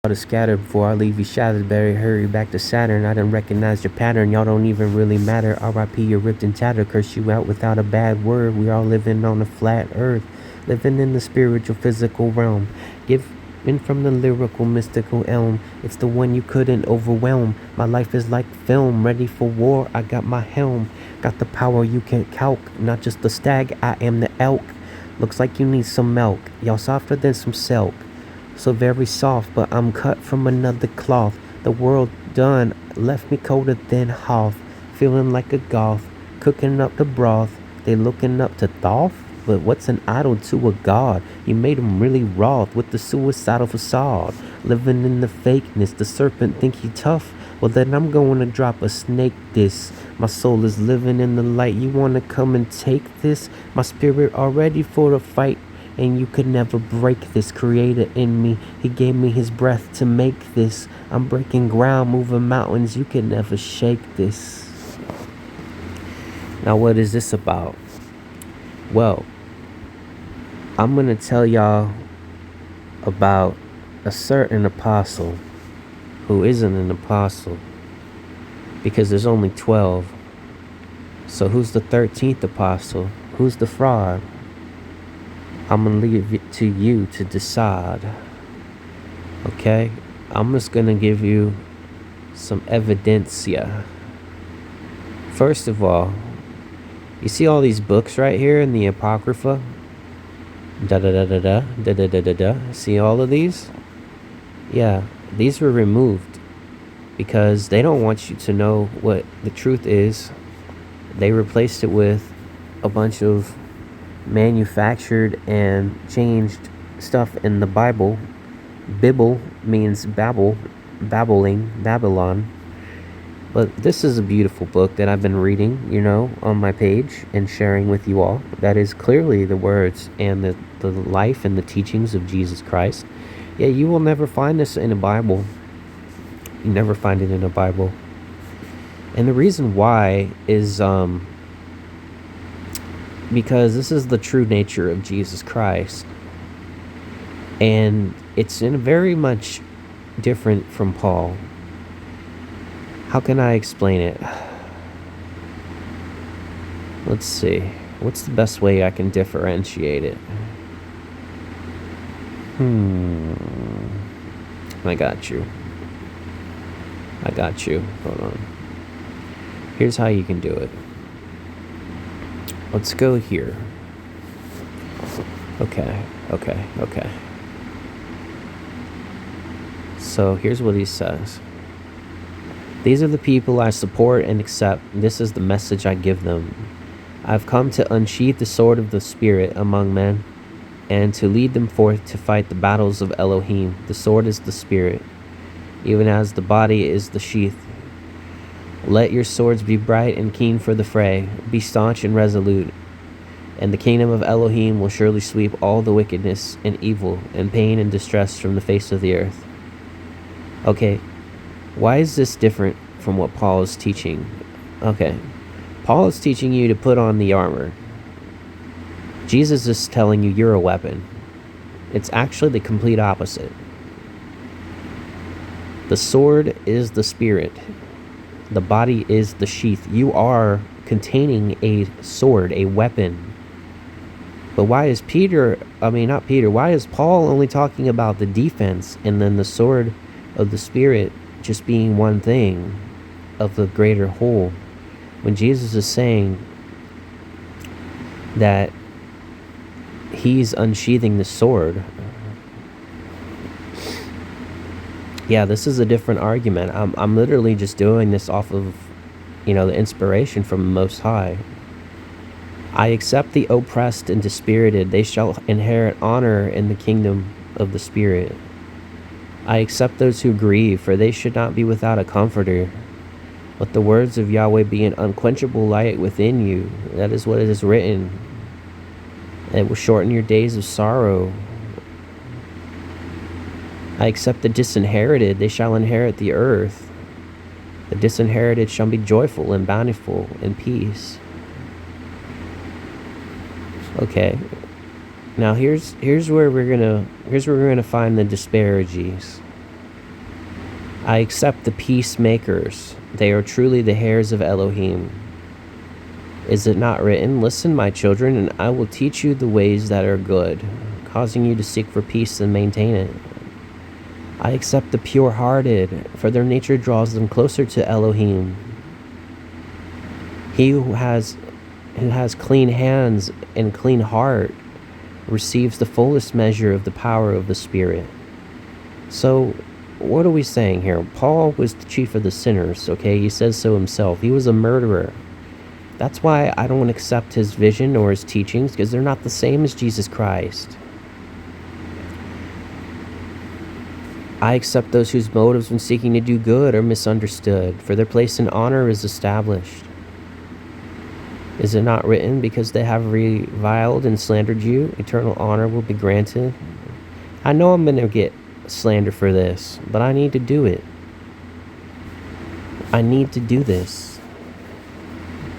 to scatter before I leave you shattered. Better hurry back to Saturn. I didn't recognize your pattern. Y'all don't even really matter. R.I.P. you're ripped and tattered. Curse you out without a bad word. We all living on a flat earth, living in the spiritual physical realm. Given from the lyrical mystical elm. It's the one you couldn't overwhelm. My life is like film, ready for war. I got my helm. Got the power you can't calc. Not just the stag, I am the elk. Looks like you need some milk. Y'all softer than some silk. So very soft, but I'm cut from another cloth. The world done left me colder than Hoth. Feeling like a goth, cooking up the broth. They looking up to Thoth? But what's an idol to a god? You made him really wroth with the suicidal facade. Living in the fakeness, the serpent think he tough? Well then I'm going to drop a snake diss. My soul is living in the light. You wanna come and take this? My spirit already for the fight. And you could never break this creator in me. He gave me his breath to make this. I'm breaking ground, moving mountains. You can never shake this. Now what is this about? Well, I'm going to tell y'all about a certain apostle who isn't an apostle, because there's only 12. So who's the 13th apostle? Who's the fraud? I'm going to leave it to you to decide. Okay? I'm just going to give you some evidencia. First of all, you see all these books right here in the Apocrypha? Da-da-da-da-da. See all of these? Yeah, these were removed because they don't want you to know what the truth is. They replaced it with a bunch of manufactured and changed stuff in the Bible. Bibble means babbling, Babylon. But this is a beautiful book that I've been reading, on my page and sharing with you all. That is clearly the words and the life and the teachings of Jesus Christ. Yeah, you will never find this in a Bible. You never find it in a Bible. And the reason why is because this is the true nature of Jesus Christ. And it's in very much different from Paul. How can I explain it? Let's see. What's the best way I can differentiate it? I got you. Hold on. Here's how you can do it. Let's go here. Okay. So here's what he says. These are the people I support and accept. This is the message I give them. I've come to unsheath the sword of the Spirit among men, and to lead them forth to fight the battles of Elohim. The sword is the Spirit, even as the body is the sheath. Let your swords be bright and keen for the fray. Be staunch and resolute, and the kingdom of Elohim will surely sweep all the wickedness and evil and pain and distress from the face of the earth. Okay, why is this different from what Paul is teaching? Okay, Paul is teaching you to put on the armor. Jesus is telling you you're a weapon. It's actually the complete opposite. The sword is the Spirit. The body is the sheath. You are containing a sword, a weapon. But why is why is Paul only talking about the defense and then the sword of the Spirit just being one thing of the greater whole? When Jesus is saying that he's unsheathing the sword. Yeah, this is a different argument. I'm literally just doing this off of, the inspiration from the Most High. I accept the oppressed and dispirited. They shall inherit honor in the kingdom of the Spirit. I accept those who grieve, for they should not be without a comforter. Let the words of Yahweh be an unquenchable light within you. That is what it is written. It will shorten your days of sorrow. I accept the disinherited. They shall inherit the earth. The disinherited shall be joyful and bountiful in peace. Okay. Now here's where we're gonna find the disparities. I accept the peacemakers. They are truly the heirs of Elohim. Is it not written, "Listen, my children, and I will teach you the ways that are good," causing you to seek for peace and maintain it? I accept the pure-hearted, for their nature draws them closer to Elohim. He who has clean hands and clean heart receives the fullest measure of the power of the Spirit. So, what are we saying here? Paul was the chief of the sinners, okay? He says so himself. He was a murderer. That's why I don't accept his vision or his teachings, because they're not the same as Jesus Christ. I accept those whose motives when seeking to do good are misunderstood, for their place in honor is established. Is it not written, because they have reviled and slandered you, eternal honor will be granted? I know I'm going to get slander for this, but I need to do it. I need to do this.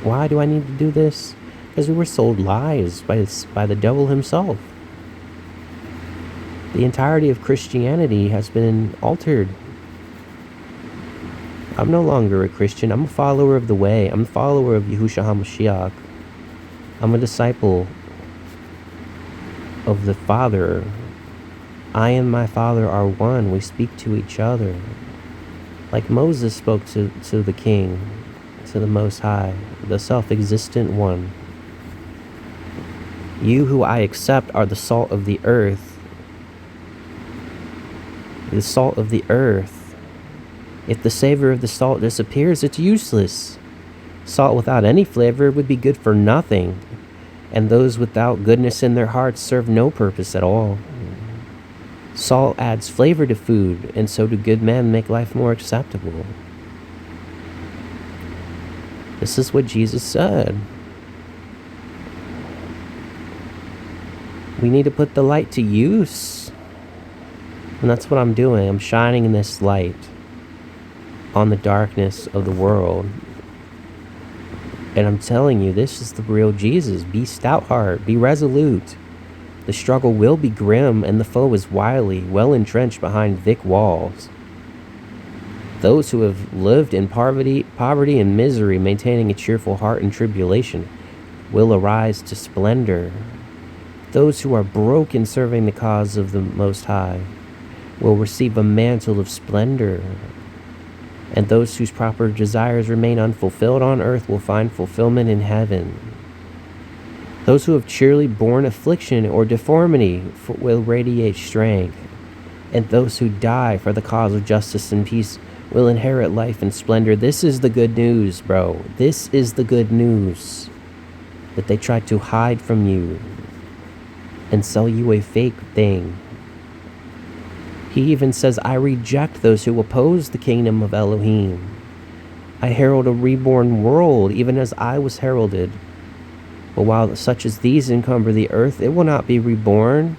Why do I need to do this? Because we were sold lies by the devil himself. The entirety of Christianity has been altered. I'm no longer a Christian. I'm a follower of the way. I'm a follower of Yahushua HaMashiach. I'm a disciple of the Father. I and my Father are one. We speak to each other. Like Moses spoke to the King, to the Most High, the self-existent one. You who I accept are the salt of the earth. The salt of the earth. If the savor of the salt disappears, it's useless. Salt without any flavor would be good for nothing, and those without goodness in their hearts serve no purpose at all. Salt adds flavor to food, and so do good men make life more acceptable. This is what Jesus said. We need to put the light to use. And that's what I'm doing. I'm shining this light on the darkness of the world. And I'm telling you, this is the real Jesus. Be stout-hearted. Be resolute. The struggle will be grim, and the foe is wily, well entrenched behind thick walls. Those who have lived in poverty and misery, maintaining a cheerful heart in tribulation, will arise to splendor. Those who are broken, serving the cause of the Most High, will receive a mantle of splendor. And those whose proper desires remain unfulfilled on earth will find fulfillment in heaven. Those who have cheerily borne affliction or deformity will radiate strength. And those who die for the cause of justice and peace will inherit life and splendor. This is the good news, bro. This is the good news that they tried to hide from you and sell you a fake thing. He even says, I reject those who oppose the kingdom of Elohim. I herald a reborn world, even as I was heralded. But while such as these encumber the earth, it will not be reborn.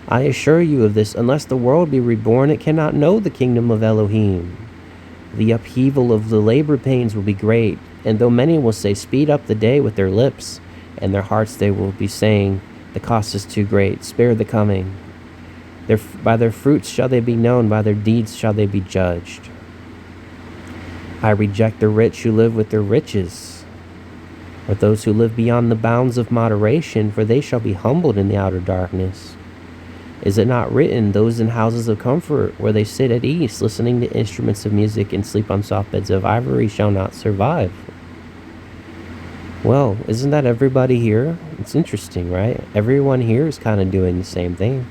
I assure you of this, unless the world be reborn, it cannot know the kingdom of Elohim. The upheaval of the labor pains will be great, and though many will say, speed up the day with their lips, and their hearts they will be saying, the cost is too great, spare the coming. By their fruits shall they be known, by their deeds shall they be judged. I reject the rich who live with their riches, or those who live beyond the bounds of moderation, for they shall be humbled in the outer darkness. Is it not written, those in houses of comfort, where they sit at ease, listening to instruments of music and sleep on soft beds of ivory, shall not survive? Well, isn't that everybody here? It's interesting, right? Everyone here is kind of doing the same thing.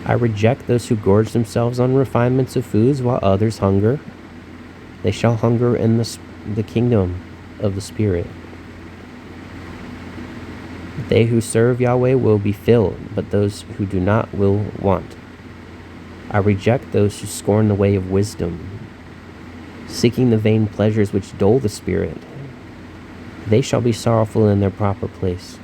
I reject those who gorge themselves on refinements of foods while others hunger. They shall hunger in the kingdom of the Spirit. They who serve Yahweh will be filled, but those who do not will want. I reject those who scorn the way of wisdom, seeking the vain pleasures which dull the spirit. They shall be sorrowful in their proper place.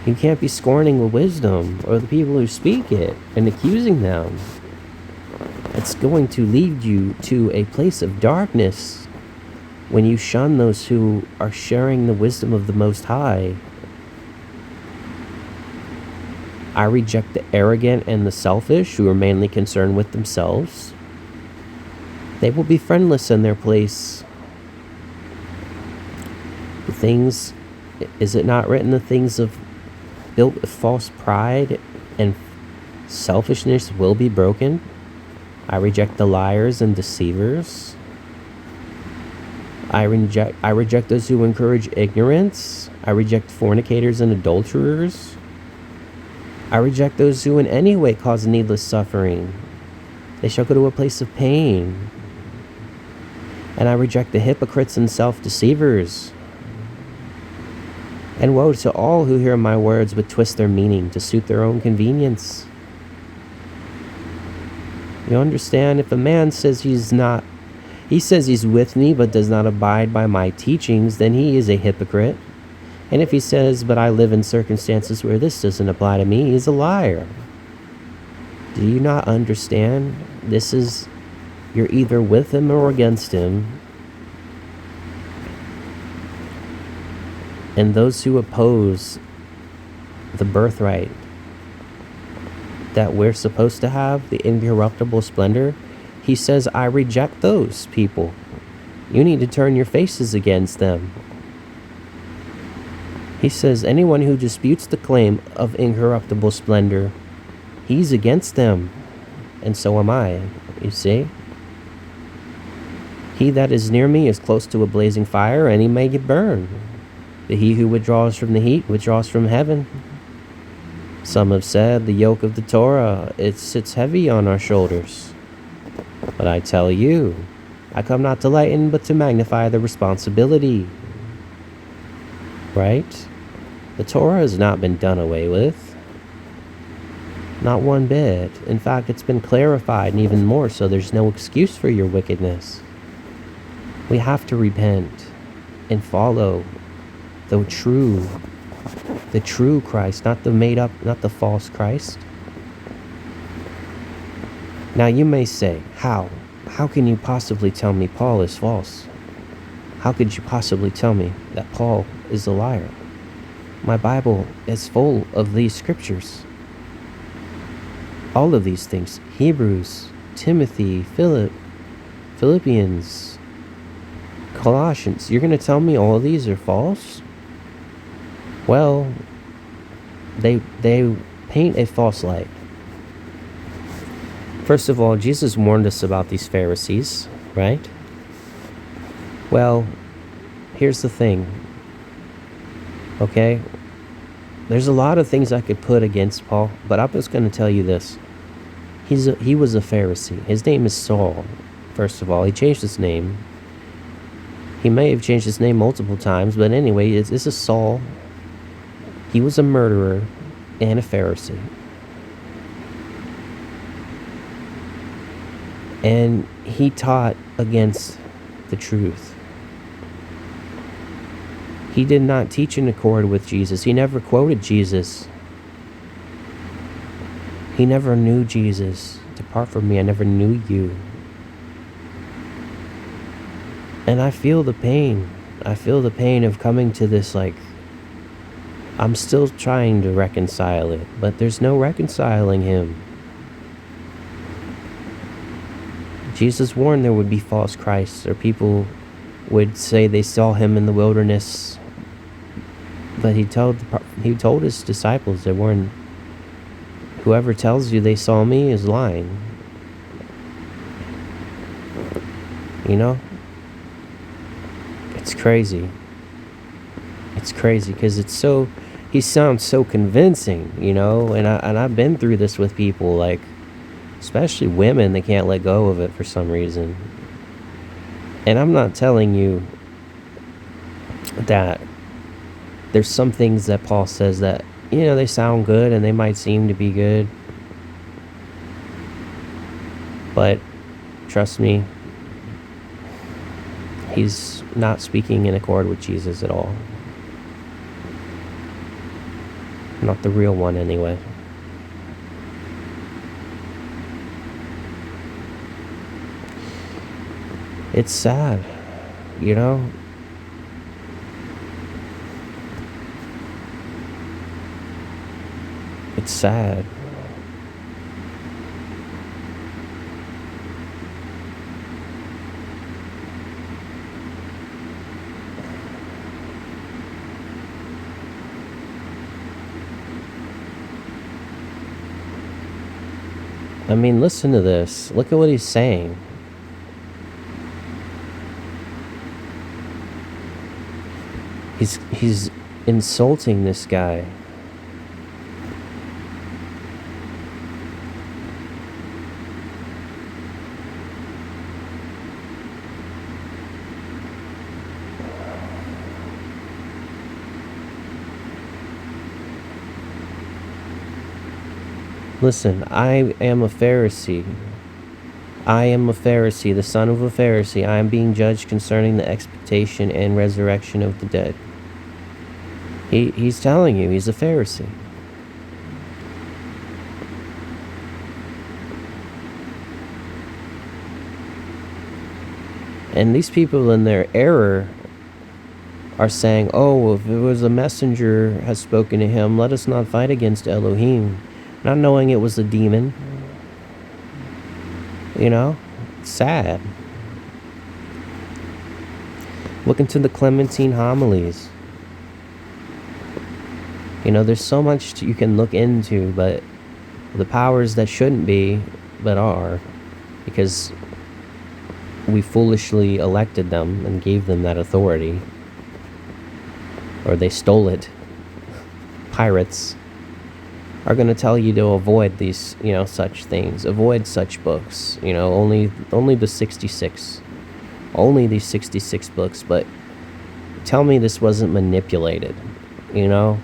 You can't be scorning the wisdom or the people who speak it and accusing them. It's going to lead you to a place of darkness when you shun those who are sharing the wisdom of the Most High. I reject the arrogant and the selfish who are mainly concerned with themselves. They will be friendless in their place. The things, is it not written, the things of built with false pride and selfishness will be broken? I reject the liars and deceivers. I reject those who encourage ignorance. I reject fornicators and adulterers. I reject those who in any way cause needless suffering. They shall go to a place of pain. And I reject the hypocrites and self-deceivers. And woe to all who hear my words but twist their meaning to suit their own convenience. You understand? If a man says he says he's with me but does not abide by my teachings, then he is a hypocrite. And if he says, but I live in circumstances where this doesn't apply to me, he's a liar. Do you not understand? You're either with him or against him. And those who oppose the birthright that we're supposed to have, the incorruptible splendor, he says, I reject those people. You need to turn your faces against them. He says, anyone who disputes the claim of incorruptible splendor, he's against them, and so am I, you see? He that is near me is close to a blazing fire, and he may get burned. But he who withdraws from the heat withdraws from heaven. Some have said the yoke of the Torah, it sits heavy on our shoulders. But I tell you, I come not to lighten, but to magnify the responsibility. Right? The Torah has not been done away with. Not one bit. In fact, it's been clarified, and even more so, there's no excuse for your wickedness. We have to repent and follow the true Christ, not the made up, not the false Christ. Now you may say, how? How can you possibly tell me Paul is false? How could you possibly tell me that Paul is a liar? My Bible is full of these scriptures. All of these things. Hebrews, Timothy, Philippians, Colossians. You're going to tell me all of these are false? Well, they paint a false light. First of all, Jesus warned us about these Pharisees, right? Well, here's the thing. Okay? There's a lot of things I could put against Paul, but I'm just going to tell you this. He was a Pharisee. His name is Saul, first of all. He changed his name. He may have changed his name multiple times, but anyway, this is Saul. He was a murderer and a Pharisee. And he taught against the truth. He did not teach in accord with Jesus. He never quoted Jesus. He never knew Jesus. Depart from me, I never knew you. And I feel the pain. I feel the pain of coming to this, I'm still trying to reconcile it, but there's no reconciling him. Jesus warned there would be false Christs, or people would say they saw him in the wilderness. But he told his disciples that whoever tells you they saw me is lying. You know? It's crazy. It's crazy because he sounds so convincing, you know? And I've been through this with people, especially women, they can't let go of it for some reason. And I'm not telling you that there's some things that Paul says that, they sound good and they might seem to be good. But trust me, he's not speaking in accord with Jesus at all. Not the real one, anyway. It's sad, you know? It's sad. I mean, listen to this. Look at what he's saying. He's insulting this guy. Listen, I am a Pharisee. I am a Pharisee, the son of a Pharisee. I am being judged concerning the expectation and resurrection of the dead. He's telling you he's a Pharisee. And these people in their error are saying, oh, if it was a messenger has spoken to him, let us not fight against Elohim. Not knowing it was a demon. You know? It's sad. Look into the Clementine homilies. You know, there's so much you can look into, but the powers that shouldn't be, but are, because we foolishly elected them and gave them that authority. Or they stole it. Pirates are going to tell you to avoid these, you know, such things. Avoid such books. You know, only the 66. Only these 66 books, but tell me this wasn't manipulated, you know?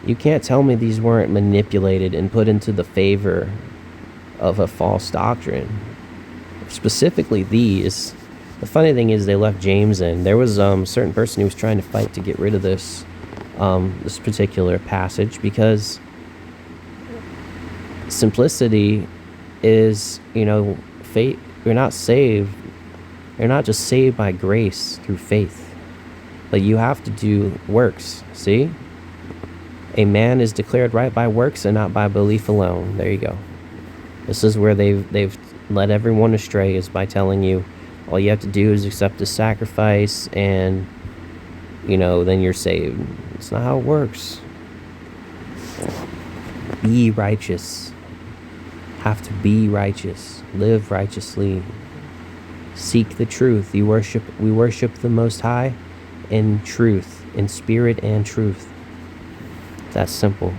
You can't tell me these weren't manipulated and put into the favor of a false doctrine. Specifically these. The funny thing is they left James in. There was a certain person who was trying to fight to get rid of this particular passage, because simplicity is, you know, faith. You're not saved. You're not just saved by grace through faith, but you have to do works. See? A man is declared right by works and not by belief alone. There you go. This is where they've led everyone astray, is by telling you all you have to do is accept the sacrifice and, you know, then you're saved. It's not how it works. Be righteous. Have to be righteous. Live righteously. Seek the truth. We worship the Most High in truth, in spirit and truth. That's simple.